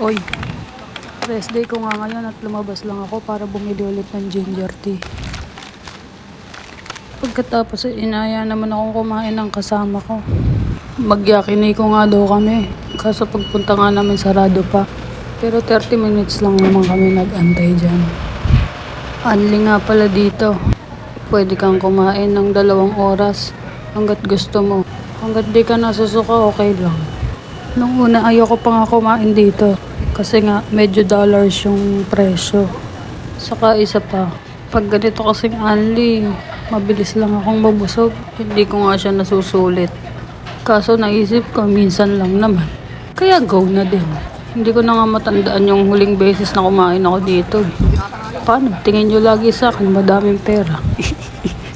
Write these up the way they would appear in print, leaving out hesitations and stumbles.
Oy, rest day ko nga ngayon at lumabas lang ako para bumili ulit ng ginger tea. Pagkatapos inaya naman akong kumain ng kasama ko. Magyakini ko nga daw kami, kaso pagpunta nga namin sarado pa. Pero 30 minutes lang naman kami nag-antay dyan. Anli nga pala dito. Pwede kang kumain ng 2 oras hanggat gusto mo. Hanggat di ka nasusuka, okay lang. Nung una ayoko pa nga kumain dito kasi nga medyo dollars yung presyo. Saka isa pa, pag ganito kasing anli, mabilis lang akong mabusog. Hindi ko nga siya nasusulit. Kaso naisip ko, minsan lang naman. Kaya go na din. Hindi ko na nga matandaan yung huling beses na kumain ako dito. Paano? Tingin nyo lagi sa akin, madaming pera.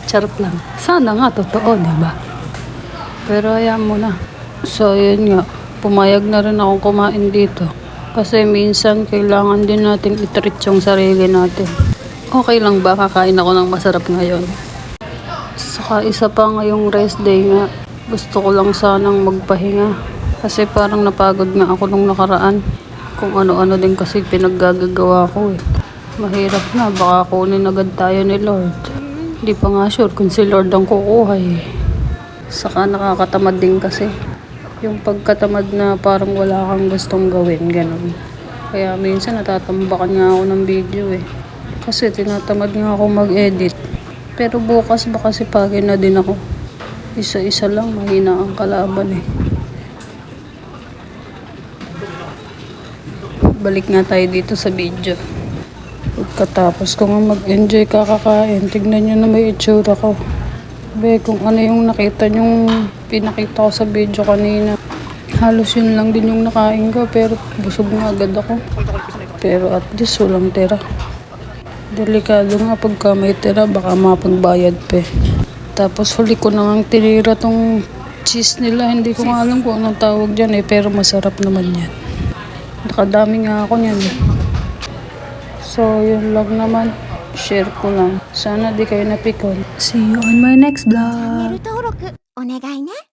Charot lang. Sana nga, totoo, diba? Pero ayan mo na. So, yun nga. Pumayag na rin akong kumain dito. Kasi minsan, kailangan din nating i-treat yung sarili natin. Okay lang ba kakain ako ng masarap ngayon? Saka isa pa ngayong rest day nga. Gusto ko lang sanang magpahinga. Kasi parang napagod nga ako nung nakaraan. Kung ano-ano din kasi pinaggagawa ko eh. Mahirap na, baka kunin agad tayo ni Lord. Hindi pa nga sure kung si Lord ang kukuha eh. Saka nakakatamad din kasi. Yung pagkatamad na parang wala kang gustong gawin, ganun. Kaya minsan natatambakan nga ako ng video eh. Kasi tinatamad nga ako mag-edit. Pero bukas baka sipagin na din ako. Isa-isa lang, mahina ang kalaban eh. Balik nga tayo dito sa video. Pagkatapos ko nga mag-enjoy kakakain, tignan nyo na may itsura ko. Be, kung ano yung nakita nyong pinakita ko sa video kanina. Halos yun lang din yung nakain ko, pero busog nga agad ako. Pero at least walang tira. Delikado nga pagka may tira, baka mapagbayad pa eh. Tapos huli ko na nga tinira tong cheese nila. Hindi ko nga alam kung anong tawag dyan eh, pero masarap naman yan. Nakadami nga ako niyan eh. So, yun lang naman. Share ko lang. Sana di kayo napikon. See you on my next vlog. チャンネル登録お願いね。